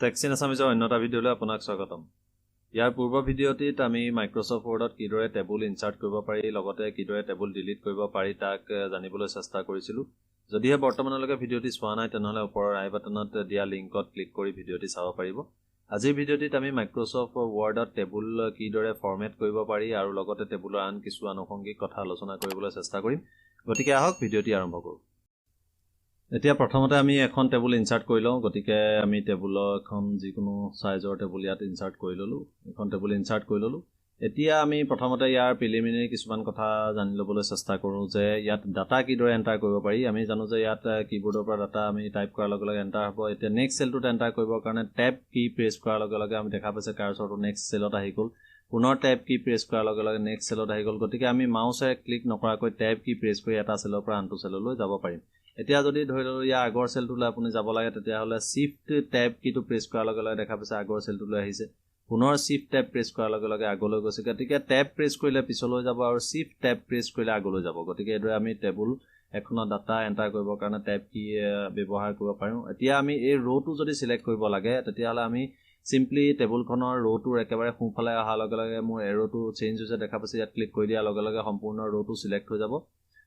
টেক্সিন আছামিজৰ অন্যটা ভিডিঅ'লৈ আপোনাক স্বাগতম। ইয়াৰ পূৰ্ব ভিডিঅ'টিত আমি মাইক্ৰ'ছফ্ট ৱৰ্ডত কিদৰে টেবুল ইনচাৰ্ট কৰিব পাৰি লগতে কিদৰে টেবুল ডিলিট কৰিব পাৰি তাক জানিবলৈ চেষ্টা কৰিছিলোঁ। যদিহে বৰ্তমানলৈকে ভিডিঅ'টি চোৱা নাই তেনেহ'লে ওপৰৰ আই বাটনত দিয়া লিংকত ক্লিক কৰি ভিডিঅ'টি চাব পাৰিব। আজিৰ ভিডিঅ'টিত আমি মাইক্ৰ'ছফ্ট ৱৰ্ডত টেবুল কিদৰে ফৰ্মেট কৰিব পাৰি আৰু লগতে টেবুলৰ আন কিছু আনুষংগিক কথা আলোচনা কৰিবলৈ চেষ্টা কৰিম। গতিকে আহক ভিডিঅ'টি আৰম্ভ কৰোঁ। এতিয়া প্ৰথমতে আমি এখন টেবুল ইনচাৰ্ট কৰি লওঁ। গতিকে আমি টেবুলৰ এখন যিকোনো সাইজৰ টেবুল ইয়াত ইনচাৰ্ট কৰি ল'লোঁ। এখন টেবুল ইনচাৰ্ট কৰি ল'লোঁ। এতিয়া আমি প্ৰথমতে ইয়াৰ প্ৰিলিমিনাৰী কিছুমান কথা জানি ল'বলৈ চেষ্টা কৰোঁ যে ইয়াত ডাটা কিদৰে এণ্টাৰ কৰিব পাৰি। আমি জানো যে ইয়াত কিবৰ্ডৰ পৰা ডাটা আমি টাইপ কৰাৰ লগে লগে এণ্টাৰ হ'ব। এতিয়া নেক্সট চেলটোত এণ্টাৰ কৰিবৰ কাৰণে টেব কি প্ৰেছ কৰাৰ লগে লগে আমি দেখা পাইছে কাৰ্চৰটো নেক্সট চেলত আহি গ'ল। পুনৰ টেব কি প্ৰেছ কৰাৰ লগে লগে নেক্সট চেলত আহি গ'ল। গতিকে আমি মাউচে ক্লিক নকৰাকৈ টেব কি প্ৰেছ কৰি এটা চেলৰ পৰা আনটো চেললৈ যাব পাৰিম। এতিয়া যদি ধৰি লওঁ ইয়াৰ আগৰ চেলটোলৈ আপুনি যাব লাগে তেতিয়াহ'লে শিফ্ট টেব কিটো প্ৰেছ কৰাৰ লগে লগে দেখা পাইছে আগৰ চেলটোলৈ আহিছে। পুনৰ শিফ্ট টেব প্ৰেছ কৰাৰ লগে লগে আগলৈ গৈছে। গতিকে টেব প্ৰেছ কৰিলে পিছলৈ যাব আৰু শিফ্ট টেব প্ৰেছ কৰিলে আগলৈ যাব। গতিকে এইদৰে আমি টেবুল এখনৰ ডাটা এণ্টাৰ কৰিবৰ কাৰণে টেব কি ব্যৱহাৰ কৰিব পাৰোঁ। এতিয়া আমি এই ৰ'টো যদি চিলেক্ট কৰিব লাগে তেতিয়াহ'লে আমি চিম্পলি টেবুলখনৰ ৰ'টোৰ একেবাৰে সোঁফালে অহাৰ লগে লগে মোৰ এৰ'টো চেঞ্জ হৈছে দেখা পাইছে। ইয়াত ক্লিক কৰি দিয়াৰ লগে লগে সম্পূৰ্ণ ৰ'টো চিলেক্ট হৈ যাব।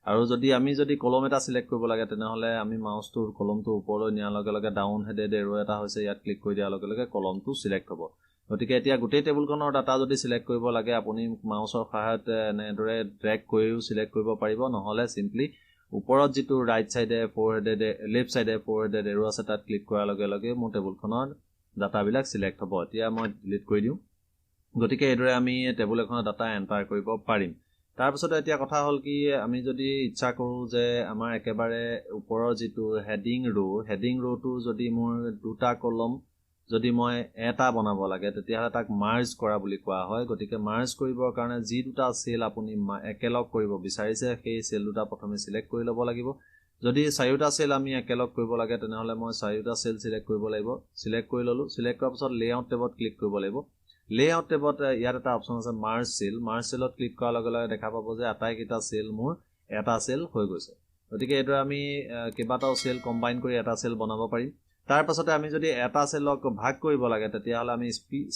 আৰু আমি যদি কলম এটা চিলেক্ট কৰিব লাগে তেনেহ'লে আমি মাউচটোৰ কলমটো ওপৰলৈ নিয়াৰ লগে লগে ডাউন হেডেড এৰ' এটা হৈছে। ইয়াত ক্লিক কৰি দিয়াৰ লগে লগে কলমটো চিলেক্ট হ'ব। গতিকে এতিয়া গোটেই টেবুলখনৰ ডাটা যদি চিলেক্ট কৰিব লাগে আপুনি মাউচৰ সহায়ত এনেদৰে ড্ৰেগ কৰিও চিলেক্ট কৰিব পাৰিব। নহ'লে চিম্পলি ওপৰত যিটো ৰাইট চাইডে লেফ্ট চাইডে 4 হেডেড এৰ' আছে তাত ক্লিক কৰাৰ লগে লগে মোৰ টেবুলখনৰ ডাটাবিলাক চিলেক্ট হ'ব। এতিয়া মই ডিলিট কৰি দিওঁ। গতিকে এইদৰে আমি টেবুল এখনৰ ডাটা এণ্টাৰ কৰিব পাৰিম। তাৰপিছত এতিয়া কথা হ'ল কি আমি যদি ইচ্ছা কৰোঁ যে আমাৰ একেবাৰে ওপৰৰ যিটো হেডিং ৰ'টো যদি মোৰ দুটা কলম যদি মই এটা বনাব লাগে তেতিয়াহ'লে তাক মাৰ্জ কৰা বুলি কোৱা হয়। গতিকে মাৰ্জ কৰিবৰ কাৰণে যি দুটা চেল আপুনি একেলগ কৰিব বিচাৰিছে সেই চেল দুটা প্ৰথমে চিলেক্ট কৰি ল'ব লাগিব। যদি চাৰিওটা চেল আমি একেলগ কৰিব লাগে তেনেহ'লে মই চাৰিওটা চেল চিলেক্ট কৰিব লাগিব। চিলেক্ট কৰি ল'লোঁ। চিলেক্ট কৰাৰ পিছত লেআউট টেবত ক্লিক কৰিব লাগিব। লেআউট টেবত ইয়াত এটা অপশ্যন আছে মাৰ্জ চেলত ক্লিক কৰাৰ লগে লগে দেখা পাব যে আটাইকেইটা চেল মোৰ এটা চেল হৈ গৈছে। গতিকে এইদৰে আমি কেইবাটাও চেল কম্বাইন কৰি এটা চেল বনাব পাৰিম। তাৰ পাছতে আমি যদি এটা চেলক ভাগ কৰিব লাগে তেতিয়াহ'লে আমি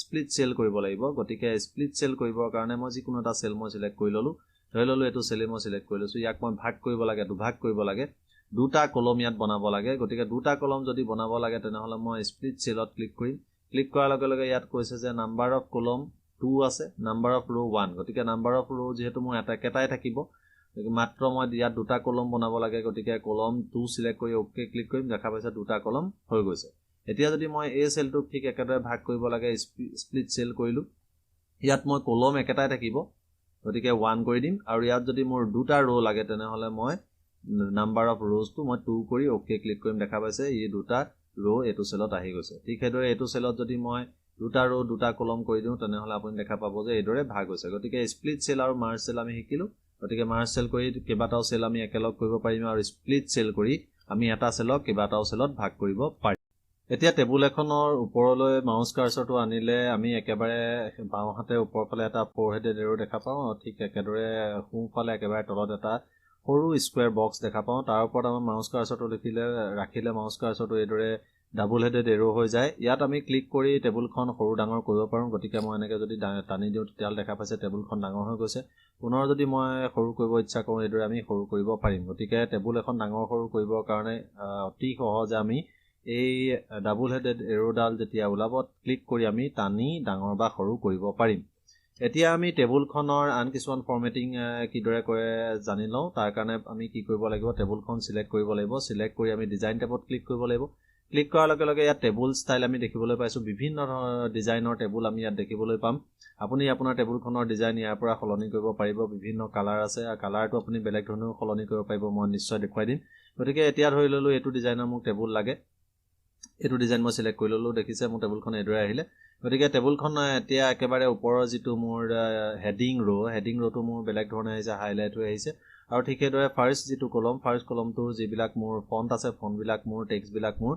স্প্লিট চেল কৰিব লাগিব। গতিকে স্প্লিট চেল কৰিবৰ কাৰণে মই যিকোনো এটা চেল মই চিলেক্ট কৰি ল'লোঁ। ধৰি ল'লোঁ এইটো চেলেই মই চিলেক্ট কৰি লৈছোঁ। ইয়াক মই ভাগ কৰিব লাগে, দুভাগ কৰিব লাগে, দুটা কলম ইয়াত বনাব লাগে। গতিকে দুটা কলম যদি বনাব লাগে তেনেহ'লে মই স্প্লিট চেলত ক্লিক কৰিম। ক্লিক কৰাৰ লগে লগে ইয়াত কৈছে যে নাম্বাৰ অফ কলম 2 আছে, নাম্বাৰ অফ ৰ' 1। গতিকে নাম্বাৰ অফ ৰ' যিহেতু মোৰ একেটাই থাকিব মাত্ৰ মই ইয়াত দুটা কলম বনাব লাগে। গতিকে কলম 2 চিলেক্ট কৰি অ'কে ক্লিক কৰিম। দেখা পাইছে দুটা কলম হৈ গৈছে। এতিয়া যদি মই এই চেলটোক ঠিক একেদৰে ভাগ কৰিব লাগে স্প্লিট চেল কৰিলোঁ। ইয়াত মই কলম একেটাই থাকিব গতিকে 1 কৰি দিম। আৰু ইয়াত যদি মোৰ দুটা ৰ' লাগে তেনেহ'লে মই নাম্বাৰ অফ ৰ'জটো মই 2 কৰি অ'কে ক্লিক কৰিম। দেখা পাইছে এই দুটা ৰ' এইটো চেলত আহি গৈছে। ঠিক সেইদৰে এইটো চেলত যদি মই দুটা ৰ' দুটা কলম কৰি দিওঁ তেনেহ'লে আপুনি দেখা পাব যে এইদৰে ভাগ হৈছে। গতিকে স্প্লিট চেল আৰু মাৰ্জ চেল আমি শিকিলোঁ। গতিকে মাৰ্জ চেল কৰি কেইবাটাও চেল আমি একেলগ কৰিব পাৰিম আৰু স্প্লিট চেল কৰি আমি এটা চেলক কেইবাটাও চেলত ভাগ কৰিব পাৰিম। এতিয়া টেবুল এখনৰ ওপৰলৈ মাউচ কাৰ্চৰটো আনিলে আমি একেবাৰে বাওঁহাতে ওপৰৰ ফালে এটা 4 হেডেড এৰ' দেখা পাওঁ। ঠিক একেদৰে সোঁফালে একেবাৰে তলত এটা সৰু স্কুৱেৰ বক্স দেখা পাওঁ। তাৰ ওপৰত আমাৰ মাউচ কাৰ্চৰটো ৰাখিলে মাউচ কাৰ্চৰটো এইদৰে ডাবল হেডেড এৰ' হৈ যায়। ইয়াত আমি ক্লিক কৰি টেবুলখন সৰু ডাঙৰ কৰিব পাৰোঁ। গতিকে মই এনেকৈ যদি টানি দিওঁ তেতিয়াহ'লে দেখা পাইছে টেবুলখন ডাঙৰ হৈ গৈছে। পুনৰ যদি মই সৰু কৰিব ইচ্ছা কৰোঁ এইদৰে আমি সৰু কৰিব পাৰিম। গতিকে টেবুল এখন ডাঙৰ সৰু কৰিবৰ কাৰণে অতি সহজে আমি এই ডাবল হেডেড এৰ'ডাল যেতিয়া ওলাব ক্লিক কৰি আমি টানি ডাঙৰ বা সৰু কৰিব পাৰিম। এতিয়া আমি টেবুলখনৰ আন কিছুমান ফৰ্মেটিং কিদৰে কৰে জানি লওঁ। তাৰ কাৰণে আমি কি কৰিব লাগিব, টেবুলখন চিলেক্ট কৰিব লাগিব। চিলেক্ট কৰি আমি ডিজাইন টেবত ক্লিক কৰিব লাগিব। ক্লিক কৰাৰ লগে লগে ইয়াত টেবুল ষ্টাইল আমি দেখিবলৈ পাইছোঁ। বিভিন্ন ধৰণৰ ডিজাইনৰ টেবুল আমি ইয়াত দেখিবলৈ পাম। আপুনি আপোনাৰ টেবুলখনৰ ডিজাইন ইয়াৰ পৰা সলনি কৰিব পাৰিব। বিভিন্ন কালাৰ আছে আৰু কালাৰটো আপুনি বেলেগ ধৰণেও সলনি কৰিব পাৰিব। মই নিশ্চয় দেখুৱাই দিম। গতিকে এতিয়া ধৰি ল'লোঁ এইটো ডিজাইনৰ মোক টেবুল লাগে। এইটো ডিজাইন মই চিলেক্ট কৰি ল'লোঁ। দেখিছে মোৰ টেবুলখন এইদৰে আহিলে। গতিকে টেবুলখন এতিয়া একেবাৰে ওপৰৰ যিটো মোৰ হেডিং ৰ'টো মোৰ বেলেগ ধৰণে আহিছে, হাইলাইট হৈ আহিছে। আৰু ঠিক সেইদৰে ফাৰ্ষ্ট যিটো ফাৰ্ষ্ট কলমটোৰ যিবিলাক মোৰ ফণ্ট আছে ফণ্টবিলাক মোৰ টেক্সটবিলাক মোৰ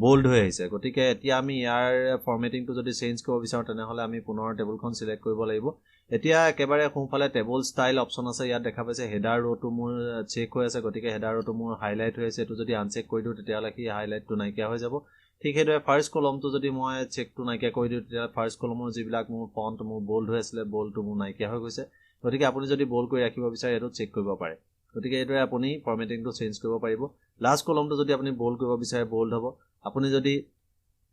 বোল্ড হৈ আহিছে। গতিকে এতিয়া আমি ইয়াৰ ফৰ্মেটিংটো যদি চেঞ্জ কৰিব বিচাৰোঁ তেনেহ'লে আমি পুনৰ টেবুলখন চিলেক্ট কৰিব লাগিব। এতিয়া একেবাৰে সোঁফালে টেবল ষ্টাইল অপচন আছে ইয়াত দেখা পাইছে হেডাৰ ৰটো মোৰ চেক হৈ আছে গতিকে হেডাৰ ৰটো মোৰ হাইলাইট হৈ আছে এটো যদি আনচেক কৰি দিও তেতিয়াহলে কি হাইলাইটটো নাইকিয়া হৈ যাব ঠিক হেদৰে ফাৰ্স্ট কলমটো যদি মই চেকটো নাইকিয়া কৰি দিও তেতিয়া ফাৰ্স্ট কলমৰ যিবিলাক মোৰ ফন্ট মোৰ বোল্ড হৈ আছিল বোল্ডটো মোৰ নাইকিয়া হৈ গৈছে গতিকে আপুনি যদি বোল্ড কৰি ৰাখিব বিচাৰে এটো চেক কৰিব পাৰে গতিকে এটোৰে আপুনি ফৰমেটিংটো চেঞ্জ কৰিব পাৰিব লাষ্ট কলমটো যদি আপুনি বোল্ড কৰিব বিচাৰে বোল্ড হ'ব আপুনি যদি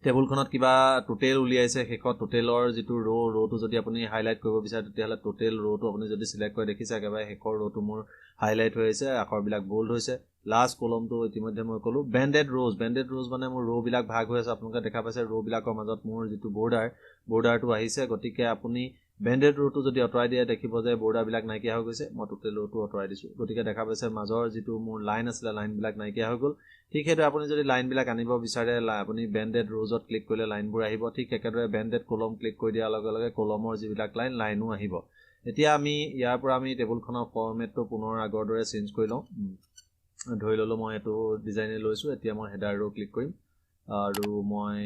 টেবুলখনত কিবা টোটেল উলিয়াইছে হেকত টোটেলৰ যেটো ৰটো যদি আপুনি হাইলাইট কৰিব বিচাৰে তেতিয়াহলে টোটেল ৰটো আপুনি যদি সিলেক্ট কৰি দেখিছে একেবাৰে হেকৰ ৰটো মোৰ হাইলাইট হৈ আছে আখৰবিলাক বোল্ড হৈছে লাষ্ট কলমটো ইতিমধ্যে মই কলো বেন্ডেড ৰ'জ মানে মোৰ ৰ বিলাক ভাগ হৈ আছে আপোনালোকে দেখা পাইছে ৰ বিলাকৰ মাজত মোৰ যেটো বৰ্ডাৰটো আহিছে গতিকে আপুনি বেন্ডেড ৰটো যদি অতৰাই দিয়ে দেখিব যে বৰ্ডাৰ বিলাক নাইকিয়া হৈ গৈছে মই টোটেল ৰটো অতৰাই দিছো গতিকে দেখা পাইছে মাজৰ যেটো মোৰ লাইন আছিল লাইন বিলাক নাইকিয়া হৈ গল ঠিক হেতু আপুনি যদি লাইন বিলাক আনিব বিচাৰে আপুনি বেন্ডেড ৰ'জত ক্লিক কৰিলে লাইনবোৰ আহিব ঠিক একেদৰে বেন্ডেড কলম ক্লিক কৰি দিয়াৰ লগে লগে কলমৰ যিবিলাক লাইনো আহিব এতিয়া আমি ইয়াৰ পৰা আমি টেবুলখনৰ ফৰমেটটো পুনৰ আগৰ দৰে চেঞ্জ কৰি লওঁ ধৰি ললো মই এটো ডিজাইনে লৈছো এতিয়া মই হেডাৰ ৰ ক্লিক কৰিম আৰু মই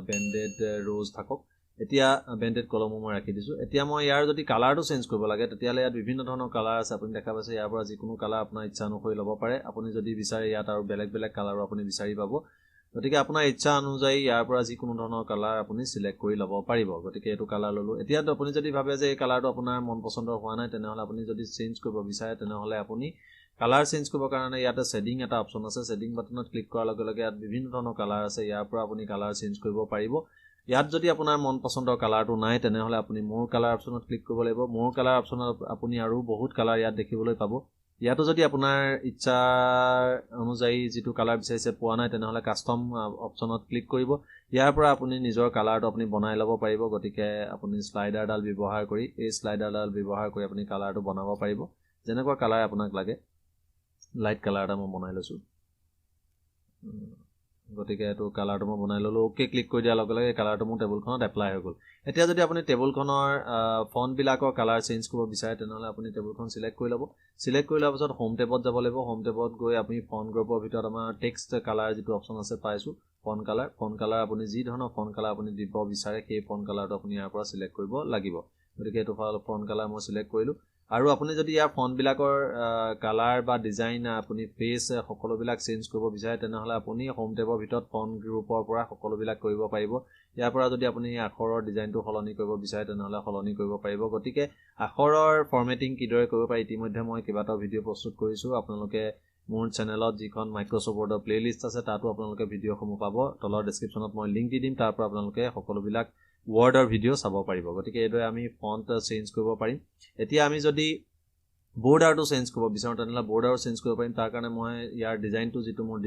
বেন্ডেড ৰ'জ থাকক এতিয়া বেন্ডেড কলমো মই ৰাখি দিছো এতিয়া মই ইয়াৰ যদি কালাৰটো চেঞ্জ কৰিব লাগে তেতিয়ালে ইয়াত বিভিন্ন ধৰণৰ কালাৰ আছে আপুনি দেখা পাইছে ইয়াৰ পৰা যিকোনো কালাৰ আপোনাৰ ইচ্ছা অনুসৰি ল'ব পাৰে আপুনি যদি বিচাৰে ইয়াত আৰু বেলেগ কালাৰ আপুনি বিচাৰি পাব গতিকে আপোনাৰ ইচ্ছা অনুযায়ী ইয়াৰ পৰা যিকোনো ধৰণৰ কালাৰ আপুনি সিলেক্ট কৰি ল'ব পাৰিব গতিকে এটো কালাৰ ললো এতিয়া আপুনি যদি ভাবে যে এই কালাৰটো আপোনাৰ মন পছন্দৰ হোৱা নাই তেনেহলে আপুনি যদি চেঞ্জ কৰিব বিচাৰে তেনেহলে আপুনি কালাৰ চেঞ্জ কৰিব কাৰণে ইয়াতে শেডিং এটা অপচন আছে শেডিং বাটনত ক্লিক কৰাৰ লগে লগে ইয়াত বিভিন্ন ধৰণৰ কালাৰ আছে ইয়াৰ পৰা আপুনি কালাৰ চেঞ্জ কৰিব পাৰিব ইয়াত যদি আপোনাৰ মন পছন্দৰ কালাৰটো নাই তেনেহলে আপুনি মোৰ কালাৰ অপচনত ক্লিক কৰিব লাগিব মোৰ কালাৰ অপচনত আপুনি আৰু বহুত কালাৰ ইয়াত দেখিবলৈ পাব ইয়াতো যদি আপোনাৰ ইচ্ছা অনুযায়ী যেটো কালাৰ বিচাৰিছে পোৱা নাই তেনেহলে কাস্টম অপচনত ক্লিক কৰিব ইয়াৰ পৰা আপুনি নিজৰ কালাৰটো আপুনি বনাই ল'ব পাৰিব গতিকে আপুনি স্লাইডাৰডাল ব্যৱহাৰ কৰি এই স্লাইডাৰডাল ব্যৱহাৰ কৰি আপুনি কালাৰটো বনাব পাৰিব যেনেকুৱা কালাৰ আপোনাক লাগে লাইট কালাৰ এটা মই বনাই লৈছো গতিকে এটো কালাৰটো মই বনাই ললো ওকে ক্লিক কৰি দিয়া লগে লগে কালাৰটো মোৰ টেবুলখনত এপ্লাই হৈ গল এতিয়া যদি আপুনি টেবুলখনৰ ফন্ট বিলাকৰ কালাৰ চেঞ্জ কৰিব বিচাৰে তেনেহলে আপুনি টেবুলখন সিলেক্ট কৰি ল'ব সিলেক্ট কৰি লোৱাৰ পিছত হোম টেবত যাব লাগিব হোম টেবত গৈ আপুনি ফন্ট গ্ৰুপৰ ভিতৰত আমাৰ টেক্সট কালাৰ যেটো অপচন আছে পাইছো ফন্ট কালাৰ আপুনি যি ধৰণৰ ফন্ট কালাৰ আপুনি দিব বিচাৰে সেই ফন্ট কালাৰটো আপুনি ইয়াৰ পৰা সিলেক্ট কৰিব লাগিব গতিকে এটো ফন্ট কালাৰ মই সিলেক্ট কৰিলো আৰু আপুনি যদি ইয়াৰ ফন্ট বিলাকৰ কালাৰ বা ডিজাইন আপুনি ফেস সকলো বিলাক চেঞ্জ কৰিব বিচাৰে তেনেহলে আপুনি হোম টেবৰ ভিতৰত ফন্ট গ্ৰুপৰ পৰা সকলো বিলাক কৰিব পাৰিব ইয়াৰ পৰা যদি আপুনি আখৰৰ ডিজাইনটো সলনি কৰিব বিচাৰে তেনেহলে সলনি কৰিব পাৰিব গতিকে আখৰৰ ফৰমেটিং কিদৰে কৰিব পাৰি ইতিমধ্যে মই কেইবাটাও ভিডিও প্ৰস্তুত কৰিছো আপোনালোকে মোৰ চেনেলত যিখন মাইক্ৰসফট ৱৰ্ডৰ প্লেলিষ্ট আছে তাতো আপোনালোকে ভিডিওসমূহ পাব তলৰ ডেসক্ৰিপচনত মই লিংক দি দিম তাৰ পৰা আপোনালোকে সকলো বিলাক ৱৰ্ডৰ ভিডিও চাব পাৰিব গতিকে এদৰে আমি ফন্ট চেঞ্জ কৰিব পাৰিম এতিয়া আমি যদি বৰ্ডাৰটো চেঞ্জ কৰিব বিচাৰো তেনেহলে বৰ্ডাৰো চেঞ্জ কৰিব পাৰিম তাৰ কাৰণে মই ইয়াৰ ডিজাইনটো যেটো মোৰ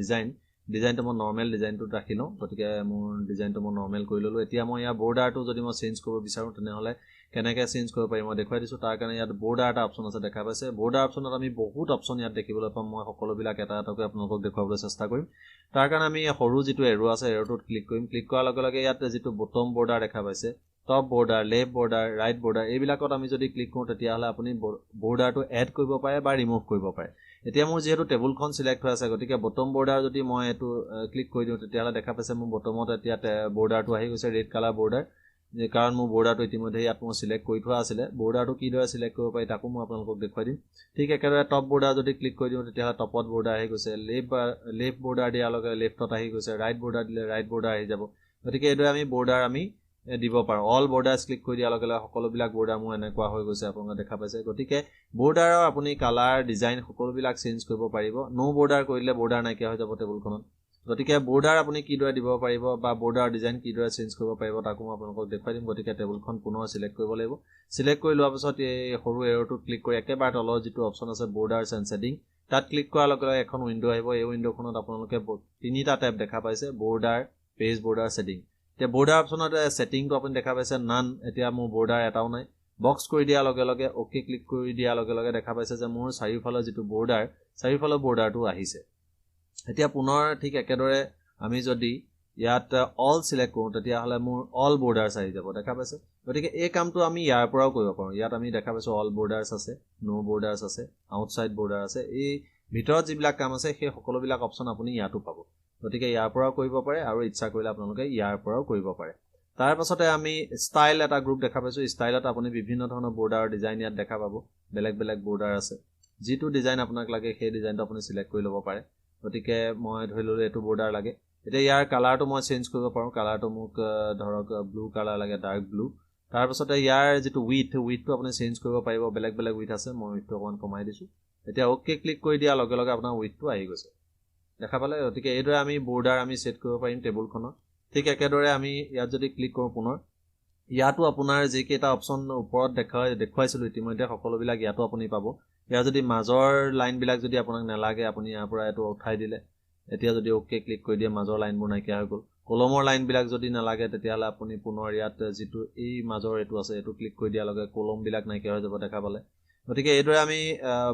ডিজাইনটো মই নৰমাল ডিজাইনটো ৰাখিলো গতিকে মোৰ ডিজাইনটো মই নৰমাল কৰি ললো এতিয়া মই ইয়াৰ বৰ্ডাৰটো যদি মই চেঞ্জ কৰিব বিচাৰো তেনেহলে কেনেকৈ চেঞ্জ কৰিব পাৰিম মই দেখাই দিছো তাৰ কাৰণে ইয়াত বৰ্ডাৰ এটা অপচন আছে দেখা পাইছে বৰ্ডাৰ অপচনত আমি বহুত অপচন ইয়াত দেখিবলৈ পাম মই সকলো বিলাক এটা এটাকৈ আপোনালোকক দেখুৱাবলৈ চেষ্টা কৰিম তাৰ কাৰণে আমি সৰু যেটো এৰো আছে এৰোটোত ক্লিক কৰিম ক্লিক কৰাৰ লগে লগে ইয়াত যেটো বটম বৰ্ডাৰ দেখা পাইছে top border left border right border এইবিলাকত আমি যদি ক্লিক কৰো তেতিয়াহলে আপুনি বৰ্ডাৰটো এড কৰিব পাৰে বা ৰিমুভ কৰিব পাৰে এতিয়া মোৰ যেহেতু টেবুলখন সিলেক্ট হৈ আছে গতিকে বটম বৰ্ডাৰ যদি মই এটো ক্লিক কৰি দিও তেতিয়াহলে দেখা পাইছে মোৰ বটমত এতিয়া বৰ্ডাৰটো আহি গৈছে ৰেড কালাৰ বৰ্ডাৰ যে কাৰণ মোৰ বৰ্ডাৰটো ইতিমধ্যে ইয়াত মই সিলেক্ট কৰি থোৱা আছিল বৰ্ডাৰটো কিদৰে সিলেক্ট কৰিব পাৰি তাকো মই আপোনালোকক দেখুৱাই দিম ঠিক একেদৰে টপ বৰ্ডাৰ যদি ক্লিক কৰি দিও তেতিয়াহলে টপত বৰ্ডাৰ আহি গৈছে লেফট বৰ্ডাৰ দিয়াৰ লগে লেফটত আহি গৈছে ৰাইট বৰ্ডাৰ দিলে ৰাইট বৰ্ডাৰ আহি যাব গতিকে এদৰে আমি বৰ্ডাৰ আমি দিব পাৰো অল বৰ্ডাৰস ক্লিক কৰি দিয়া লগে লগে সকলো বিলাক বৰ্ডাৰ মোৰ এনেকুৱা হৈ গৈছে আপোনালোকে দেখা পাইছে গতিকে বৰ্ডাৰৰ আপুনি কালাৰ ডিজাইন সকলো বিলাক চেঞ্জ কৰিব পাৰিব নো বৰ্ডাৰ কৰিলে বৰ্ডাৰ নাইকিয়া হৈ যাব টেবুলখনত গতিকে বৰ্ডাৰ আপুনি কিদৰে দিব পাৰিব বা বৰ্ডাৰ ডিজাইন কিদৰে চেঞ্জ কৰিব পাৰিব তাকো মই আপোনালোকক দেখুৱাই দিম গতিকে টেবুলখন পুনৰ সিলেক্ট কৰিব লাগিব সিলেক্ট কৰি লোৱাৰ পিছত এই সৰু এৰোটো ক্লিক কৰি একেবাৰে তলৰ যেটো অপচন আছে বৰ্ডাৰছ এণ্ড শেডিং তাত ক্লিক কৰাৰ লগে লগে এখন উইন্ডো আহিব এই উইন্ডোখনত আপোনালোকে তিনিটা ট্যাব দেখা পাইছে বৰ্ডাৰ পেজ বৰ্ডাৰ শেডিং তে বৰ্ডাৰ অপচনত সেটিংটো আপুনি দেখা পাইছে নান এতিয়া মোৰ বৰ্ডাৰ এটাও নাই বক্স কৰি দিয়া লগে লগে ওকে ক্লিক কৰি দিয়া লগে লগে দেখা পাইছে যে মোৰ চাৰিওফালৰ যেটো চাৰিওফালৰ বৰ্ডাৰটো আহিছে এতিয়া পুনৰ ঠিক একেদৰে আমি যদি ইয়াত অল সিলেক্ট কৰো তেতিয়াহলে মোৰ অল বৰ্ডাৰস আহি যাব দেখা পাইছে গতিকে এই কামটো আমি ইয়াৰ পৰাও কৰিব পাৰো ইয়াত আমি দেখা পাইছো অল বৰ্ডাৰস আছে নো বৰ্ডাৰস আছে আউটসাইড বৰ্ডাৰ আছে এই ভিতৰত যিবিলাক কাম আছে সেই সকলো বিলাক অপচন আপুনি ইয়াতো পাব গতিকে ইয়াৰ পৰাও কৰিব পাৰে আৰু ইচ্ছা কৰিলে আপোনালোকে ইয়াৰ পৰাও কৰিব পাৰে তাৰ পাছতে আমি ষ্টাইল এটা গ্ৰুপ দেখা পাইছো ষ্টাইলত আপুনি বিভিন্ন ধৰণৰ বৰ্ডাৰ ডিজাইন ইয়াত দেখা পাব বেলেগ বেলেগ বৰ্ডাৰ আছে যিটো ডিজাইন আপোনাক লাগে সেই ডিজাইনটো আপুনি সিলেক্ট কৰি ল'ব পাৰে গতিকে মই ধৰি ললো এটো বৰ্ডাৰ লাগে এতিয়া ইয়াৰ কালাৰটো মই চেঞ্জ কৰিব পাৰো কালাৰটো মোক ধৰক ব্লু কালাৰ লাগে ডাৰ্ক ব্লু তাৰ পাছতে ইয়াৰ যেটো উইথটো আপুনি চেঞ্জ কৰিব পাৰিব বেলেগ বেলেগ উইথ আছে মই উইথটো অকমান কমাই দিছো এতিয়া ওকে ক্লিক কৰি দিয়া লগে লগে আপোনাৰ উইথটো আহি গৈছে দেখা পালে গতিকে এইদৰে আমি বৰ্ডাৰ আমি সেট কৰিব পাৰিম টেবুলখনৰ ঠিক একেদৰে আমি ইয়াত যদি ক্লিক কৰো পুনৰ ইয়াতো আপোনাৰ যে কেইটা অপচন ওপৰত দেখুৱাইছিলো ইতিমধ্যে সকলোবিলাক ইয়াতো আপুনি পাব ইয়াৰ যদি মাজৰ লাইন বিলাক যদি আপোনাক নালাগে আপুনি ইয়াৰ পৰা এটো উঠাই দিলে এতিয়া যদি ওকে ক্লিক কৰি দিয়ে মাজৰ লাইনবোৰ নাইকিয়া হৈ গ'ল কলমৰ লাইন বিলাক যদি নালাগে তেতিয়ালে আপুনি পুনৰ ইয়াত যেটো এই মাজৰ এটো আছে এটো ক্লিক কৰি দিয়া লগে কলম বিলাক নাইকিয়া হৈ যাব দেখা পালে গতিকে এইদৰে আমি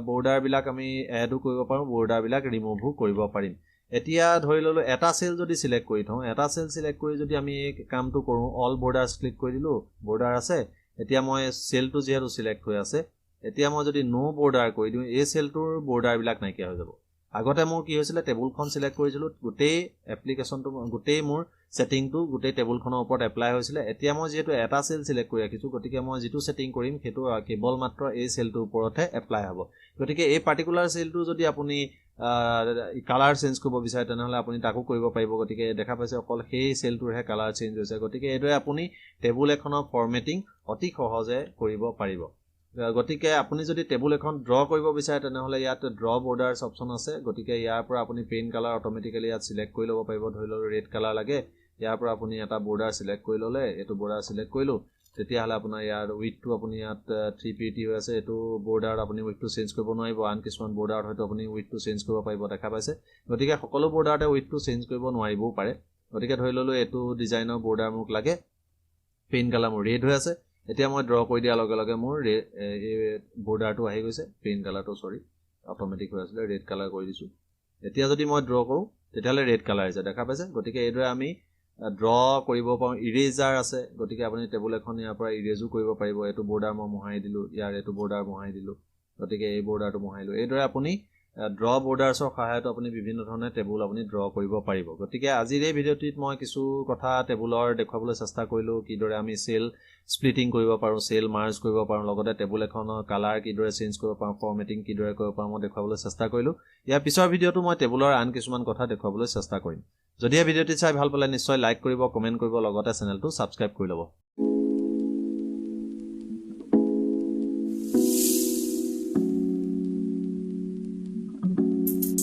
বৰ্ডাৰ বিলাক আমি এডো কৰিব পাৰো বৰ্ডাৰ বিলাক ৰিমুভো কৰিব পাৰিম এতিয়া ধৰি ললো এটা সেল যদি সিলেক্ট কৰি থওঁ এটা সেল সিলেক্ট কৰি যদি আমি এই কামটো কৰো অল বৰ্ডাৰস ক্লিক কৰি দিলো বৰ্ডাৰ আছে এতিয়া মই সেলটো যেহেতু সিলেক্ট হৈ আছে এতিয়া মই যদি নো বৰ্ডাৰ কৰি দিও এই সেলটোৰ বৰ্ডাৰ বিলাক নাইকিয়া হৈ যাব আগতে মোৰ কি হৈছিল টেবুলখন সিলেক্ট কৰিছিলো গোটেই এপ্লিকেশনটো গোটেই মোৰ সেটিংটো গোটেই টেবুলখনৰ ওপৰত এপ্লাই হৈছিল এতিয়া মই যেহেতু এটা সেল সিলেক্ট কৰি ৰাখিছো গতিকে মই যেটো সেটিং কৰিম হেতু কেৱল মাত্ৰ এই সেলটোৰ ওপৰতহে এপ্লাই হ'ব গতিকে এই পাৰ্টিকুলাৰ সেলটো যদি আপুনি কালাৰ চেঞ্জ কৰিব বিচাৰে তেনেহলে আপুনি তাকো কৰিব পাৰিব গতিকে দেখা পাইছে অকল সেই সেলটোৰহে কালাৰ চেঞ্জ হৈছে গতিকে এইদৰে আপুনি টেবুল এখনৰ ফৰমেটিং অতি সহজে কৰিব পাৰিব গতিকে আপুনি যদি টেবুল এখন ড্ৰ কৰিব বিচাৰে তেনেহলে ইয়াত ড্ৰ বৰ্ডাৰস অপচন আছে গতিকে ইয়াৰ পৰা আপুনি পেইন কালাৰ অটোমেটিক্যালি ইয়াত সিলেক্ট কৰি ল'ব পাৰিব ধৰি লওক ৰেড কালাৰ লাগে ইয়াৰ পৰা আপুনি এটা বৰ্ডাৰ সিলেক্ট কৰি ল'লে এটো বৰ্ডাৰ সিলেক্ট কৰিলো তেতিয়া হলে আপোনাৰ ইয়াৰ উইথটো আপুনি ইয়াত 3pt হৈ আছে এটো বৰ্ডাৰ আপুনি উইথটো চেঞ্জ কৰিব নোৱাৰিব আন কিছুমান বৰ্ডাৰত হয়তো আপুনি উইথটো চেঞ্জ কৰিব পাৰিব দেখা পাইছে গতিকে সকলো বৰ্ডাৰতে উইথটো চেঞ্জ কৰিব নোৱাৰিবও পাৰে গতিকে ধৰি ললো এটো ডিজাইনৰ বৰ্ডাৰ মোক লাগে পেইন কালাৰ মোৰ ৰেড হৈ আছে এতিয়া মই ড্ৰ কৰি দিয়া লগে লগে মোৰ এই বৰ্ডাৰটো আহি গৈছে পেইন কালাৰটো সৰি অটোমেটিক হৈ আছিল ৰেড কালাৰ কৰি দিছো এতিয়া যদি মই ড্ৰ কৰো তেতিয়ালে ৰেড কালাৰ আছে দেখা পাইছে গতিকে এইদৰে আমি ড্ৰ কৰিব পাৰো ইৰেজাৰ আছে গতিকে আপুনি টেবুল এখন ইয়াৰ পৰা ইৰেজো কৰিব পাৰিব এটো বৰ্ডাৰ মই মোহাই দিলো ইয়াৰ এটো বৰ্ডাৰ মোহাই দিলো গতিকে এই বৰ্ডাৰটো মোহাইলো এইদৰে আপুনি ড্ৰ বৰ্ডাৰছৰ সহায়ত আপুনি বিভিন্ন ধৰণে টেবুল আপুনি ড্ৰ কৰিব পাৰিব গতিকে আজিৰ এই ভিডিঅ'টিত মই কিছু কথা টেবুলৰ দেখুৱাবলৈ চেষ্টা কৰিলো কিদৰে আমি সেল স্প্লিটিং কৰিব পাৰো সেল মাৰ্জ কৰিব পাৰো লগতে টেবুল এখনৰ কালাৰ কিদৰে চেঞ্জ কৰিব পাৰো ফৰমেটিং কিদৰে কৰিব পাৰো মই দেখুৱাবলৈ চেষ্টা কৰিলো ইয়াৰ পিছৰ ভিডিঅ'টো মই টেবুলৰ আন কিছুমান কথা দেখুৱাবলৈ চেষ্টা কৰিম যদি এই ভিডিঅ'টি চাই ভাল পালে নিশ্চয় লাইক কৰিব কমেন্ট কৰিব লগতে চেনেলটো সাবস্ক্ৰাইব কৰি ল'ব